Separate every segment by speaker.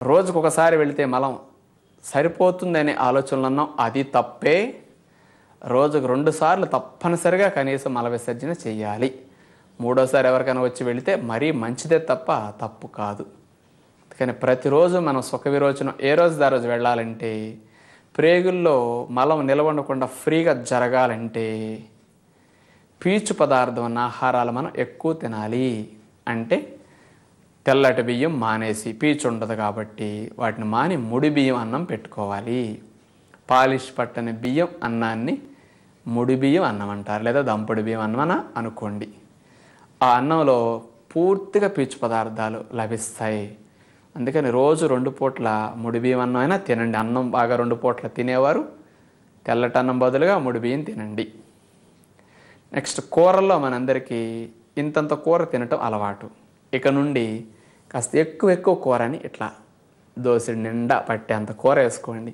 Speaker 1: రోజుకొకసారి వెళితే మలం సరిపోతుందనే ఆలోచనలు అన్నాం, అది తప్పే. రోజుకు 2 సార్లు తప్పనిసరిగా కనీసం మల విసర్జన చెయ్యాలి. మూడోసారి ఎవరికైనా వచ్చి వెళితే మరీ మంచిదే తప్ప తప్పు కాదు. కానీ ప్రతిరోజు మనం సుఖ విరోచనం ఏ రోజు ఆ రోజు వెళ్ళాలంటే, ప్రేగుల్లో మలం నిలవకుండా ఫ్రీగా జరగాలంటే పీచు పదార్థం ఉన్న ఆహారాలు మనం ఎక్కువ తినాలి. అంటే తెల్లటి బియ్యం మానేసి, పీచు ఉండదు కాబట్టి వాటిని మాని ముడి బియ్యం అన్నం పెట్టుకోవాలి. పాలిష్ పట్టని బియ్యం అన్నాన్ని ముడి బియ్యం అన్నం అంటారు, లేదా దంపుడు బియ్యం అన్నం అనుకోండి. ఆ అన్నంలో పూర్తిగా పీచు పదార్థాలు లభిస్తాయి. అందుకని రోజు 2 పూట్ల ముడి బియ్యం అన్నం అయినా తినండి. అన్నం బాగా 2 పూట్ల తినేవారు తెల్లటి అన్నం బదులుగా ముడి బియ్యం తినండి. నెక్స్ట్, కూరల్లో మనందరికీ ఇంతంత కూర తినటం అలవాటు. ఇక నుండి కాస్త ఎక్కువ కూరని ఇట్లా దోసెడు నిండా పట్టేంత కూర వేసుకోండి.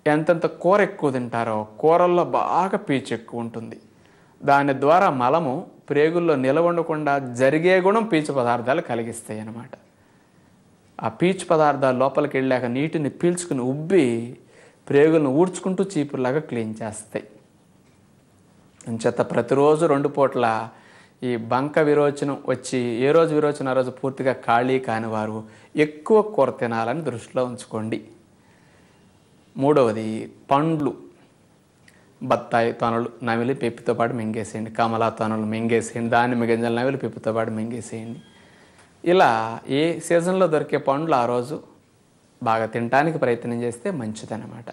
Speaker 1: ఎంతెంత కూర ఎక్కువ తింటారో కూరల్లో బాగా పీచు ఎక్కువ ఉంటుంది. దాని ద్వారా మలము ప్రేగుల్లో నిలవకుండా జరిగే గుణం పీచు పదార్థాలు కలిగిస్తాయి అన్నమాట. ఆ పీచు పదార్థాలు లోపలికి వెళ్ళాక నీటిని పీల్చుకుని ఉబ్బి ప్రేగులను ఊడ్చుకుంటూ చీపుర్లాగా క్లీన్ చేస్తాయి. అంచేత ప్రతిరోజు 2 పూట్ల ఈ బంక విరోచనం వచ్చి ఏ రోజు విరోచన ఆ రోజు పూర్తిగా ఖాళీ కాని వారు ఎక్కువ కూర తినాలని దృష్టిలో ఉంచుకోండి. మూడవది, పండ్లు. బత్తాయి తొనలు నమిలి పెప్పితో పాటు మింగేసేయండి. కమలా తొనలు మింగేసేయండి. దానిమ్మ గింజలు నమిలి పెప్పితో పాటు మింగేసేయండి. ఇలా ఏ సీజన్లో దొరికే పండ్లు ఆ రోజు బాగా తినడానికి ప్రయత్నం చేస్తే మంచిదన్నమాట.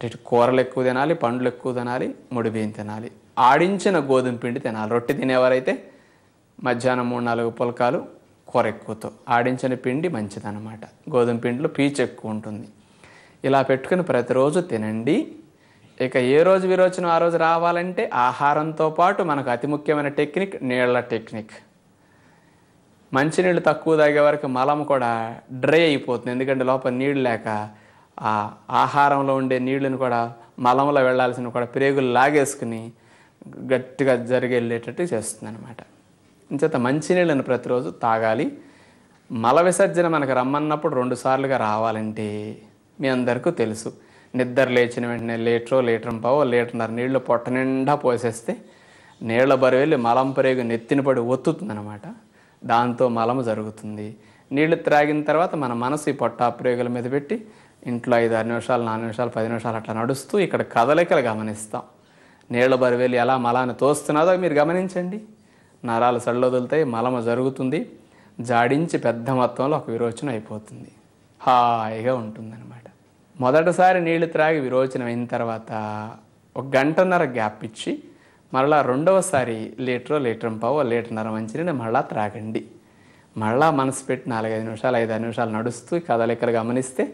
Speaker 1: ఇటు కూరలు ఎక్కువ తినాలి, పండ్లు ఎక్కువ తినాలి, ముడి బియ్యం తినాలి. ఆడించిన గోధుమ పిండి తినాలి. రొట్టె తినేవారైతే మధ్యాహ్నం 3-4 పులకాలు కూర ఎక్కువతో. ఆడించిన పిండి మంచిదన్నమాట. గోధుమ పిండిలో పీచు ఎక్కువ ఉంటుంది. ఇలా పెట్టుకుని ప్రతిరోజు తినండి. ఇక ఏ రోజు విరోచనం ఆ రోజు రావాలంటే ఆహారంతో పాటు మనకు అతి ముఖ్యమైన టెక్నిక్ నీళ్ల టెక్నిక్. మంచినీళ్ళు తక్కువ తాగే వరకు మలం కూడా డ్రై అయిపోతుంది. ఎందుకంటే లోపల నీళ్ళు లేక ఆ ఆహారంలో ఉండే నీళ్ళని కూడా మలంలో వెళ్లాల్సిన కూడా ప్రేగులు లాగేసుకుని గట్టిగా జరిగెళ్ళేటట్టు చేస్తుంది అనమాట. ఇంచేత మంచినీళ్ళని ప్రతిరోజు తాగాలి. మల విసర్జన మనకు రమ్మన్నప్పుడు 2 సార్లుగా రావాలంటే మీ అందరికీ తెలుసు. నిద్ర లేచిన వెంటనే లీటరు పావు లీటర్న్నర నీళ్లు పొట్ట నిండా పోసేస్తే నీళ్ల బరువు వెళ్ళి మలం ప్రేగు నెత్తిన పడి ఒత్తుతుందనమాట. దాంతో మలము జరుగుతుంది. నీళ్లు త్రాగిన తర్వాత మన మనసు ఈ పొట్ట ప్రేగుల మీద పెట్టి ఇంట్లో 5-6 నిమిషాలు 4 నిమిషాలు 10 నిమిషాలు అట్లా నడుస్తూ ఇక్కడ కదలికలు గమనిస్తాం. నీళ్ల బరువేలు ఎలా మలాన్ని తోస్తున్నదో మీరు గమనించండి. నరాలు సళ్ళొదులుతాయి, మలము జరుగుతుంది, జాడించి పెద్ద మొత్తంలో ఒక విరోచనం అయిపోతుంది. హాయిగా ఉంటుందన్నమాట. మొదటిసారి నీళ్లు త్రాగి విరోచనం అయిన తర్వాత 1 గంటన్నర గ్యాప్ ఇచ్చి మళ్ళా రెండవసారి లీటరు పావు లీటర్న్నర మంచినీళ్ళు మళ్ళా త్రాగండి. మళ్ళా మనసు పెట్టి 4-5 నిమిషాలు 5-6 నిమిషాలు నడుస్తూ కదలికలు గమనిస్తే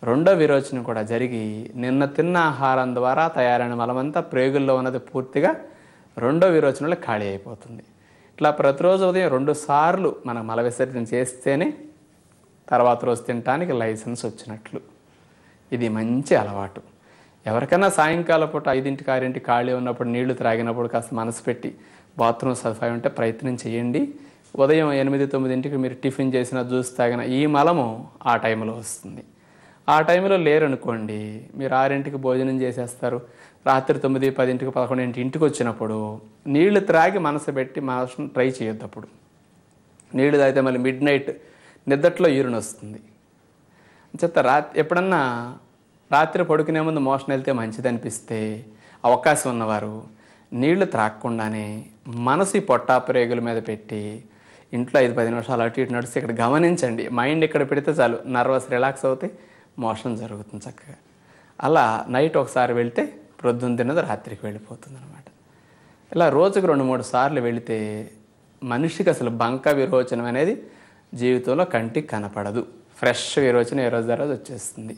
Speaker 1: రెండో విరోచనం కూడా జరిగి నిన్న తిన్న ఆహారం ద్వారా తయారైన మలమంతా ప్రేగుల్లో ఉన్నది పూర్తిగా రెండో విరోచనలో ఖాళీ అయిపోతుంది. ఇట్లా ప్రతిరోజు ఉదయం 2 సార్లు మనం మల విసర్జన చేస్తేనే తర్వాత రోజు తినడానికి లైసెన్స్ వచ్చినట్లు. ఇది మంచి అలవాటు. ఎవరికైనా సాయంకాలం పూట 5-6 ఖాళీ ఉన్నప్పుడు నీళ్లు త్రాగినప్పుడు కాస్త మనసు పెట్టి బాత్రూమ్ సదుపాయం ఉంటే ప్రయత్నం చేయండి. ఉదయం 8-9 మీరు టిఫిన్ చేసిన జ్యూస్ తాగిన ఈ మలము ఆ టైంలో వస్తుంది. ఆ టైంలో లేరనుకోండి, మీరు 6 భోజనం చేసేస్తారు. రాత్రి 9, 10, 11 ఇంటికి వచ్చినప్పుడు నీళ్లు త్రాగి మనసు పెట్టి మనసును ట్రై చేయొద్దు. అప్పుడు నీళ్లు తాగితే మళ్ళీ మిడ్ నైట్ నిద్దట్లో యూరిన్ వస్తుంది. చెత్త ఎప్పుడన్నా రాత్రి పడుకునే ముందు మోషన్ వెళ్తే మంచిది అనిపిస్తే అవకాశం ఉన్నవారు నీళ్లు త్రాగకుండానే మనసు ఈ పొట్టా ప్రేగుల మీద పెట్టి ఇంట్లో 5-10 నిమిషాలు అటు ఇటు నడిస్తే ఇక్కడ గమనించండి. మైండ్ ఇక్కడ పెడితే చాలు, నర్వస్ రిలాక్స్ అవుతాయి, మోషన్ జరుగుతుంది చక్కగా. అలా నైట్ ఒకసారి వెళ్తే ప్రొద్దున తిన్నది రాత్రికి వెళ్ళిపోతుంది అనమాట. ఇలా రోజుకు 2-3 సార్లు వెళితే మనిషికి అసలు బంక విరోచనం అనేది జీవితంలో కంటికి కనపడదు. ఫ్రెష్ విరోచనం ఏ రోజు ఆ రోజు వచ్చేస్తుంది.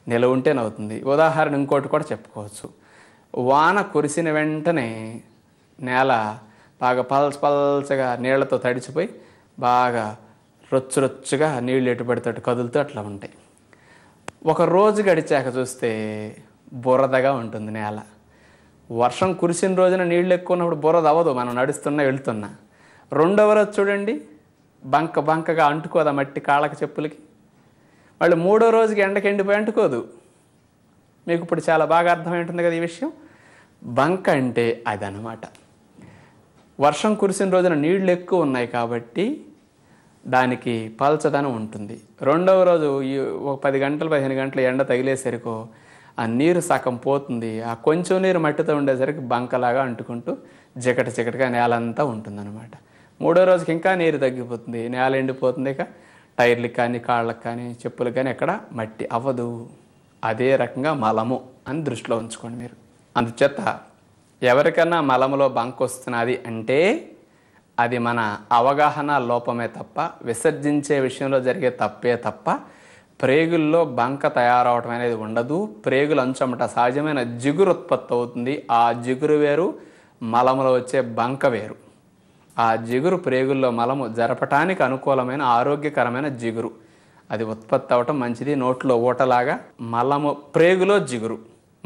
Speaker 1: నిలవ ఉంటేనవుతుంది. ఉదాహరణ ఇంకోటి కూడా చెప్పుకోవచ్చు. వాన కురిసిన వెంటనే నేల బాగా పల్చగా నీళ్లతో తడిచిపోయి బాగా రొచ్చుగా నీళ్ళు ఎటు పడితే కదులుతూ అట్లా ఉంటాయి. 1 రోజు గడిచాక చూస్తే బురదగా ఉంటుంది నేల. వర్షం కురిసిన రోజున నీళ్ళు ఎక్కువ ఉన్నప్పుడు బురద అవ్వదు, మనం నడుస్తున్నా వెళ్తున్నా. రెండవ రోజు చూడండి, బంకగా అంటుకోదా మట్టి కాళ్ళకి చెప్పులకి. వాళ్ళు 3వ రోజుకి ఎండకి ఎండిపోయి అంటుకోదు. మీకు ఇప్పుడు చాలా బాగా అర్థమై ఉంటుంది కదా ఈ విషయం. బంక అంటే అదనమాట. వర్షం కురిసిన రోజున నీళ్లు ఎక్కువ ఉన్నాయి కాబట్టి దానికి పల్చదనం ఉంటుంది. 2వ రోజు ఒక 10 గంటలు 15 గంటలు ఎండ తగిలేసరికో ఆ నీరు సగం పోతుంది. ఆ కొంచెం నీరు మట్టితో ఉండేసరికి బంకలాగా అంటుకుంటూ చికటగా నేలంతా ఉంటుందన్నమాట. 3వ రోజుకి ఇంకా నీరు తగ్గిపోతుంది, నేల ఎండిపోతుంది. ఇక టైర్లకు కానీ కాళ్ళకు కానీ చెప్పులకు కానీ ఎక్కడ మట్టి అవ్వదు. అదే రకంగా మలము అని దృష్టిలో ఉంచుకోండి మీరు. అందుచేత ఎవరికన్నా మలములో బంక వస్తున్నది అంటే అది మన అవగాహన లోపమే తప్ప, విసర్జించే విషయంలో జరిగే తప్పే తప్ప ప్రేగుల్లో బంక తయారవటం అనేది ఉండదు. ప్రేగులు అంచమట సహజమైన జిగురు ఉత్పత్తి అవుతుంది. ఆ జిగురు వేరు, మలములో వచ్చే బంక వేరు. ఆ జిగురు ప్రేగుల్లో మలము జరపటానికి అనుకూలమైన ఆరోగ్యకరమైన జిగురు, అది ఉత్పత్తి అవటం మంచిది. నోట్లో ఊటలాగా మలము ప్రేగులో జిగురు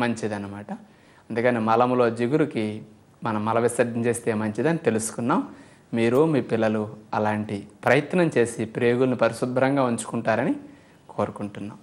Speaker 1: మంచిదన్నమాట. అందుకని మలములో జిగురుకి మనం మల విసర్జన చేస్తే మంచిదని తెలుసుకున్నాం. మీరు మీ పిల్లలు అలాంటి ప్రయత్నం చేసి ప్రేగులను పరిశుభ్రంగా ఉంచుకుంటారని కోరుకుంటున్నాం.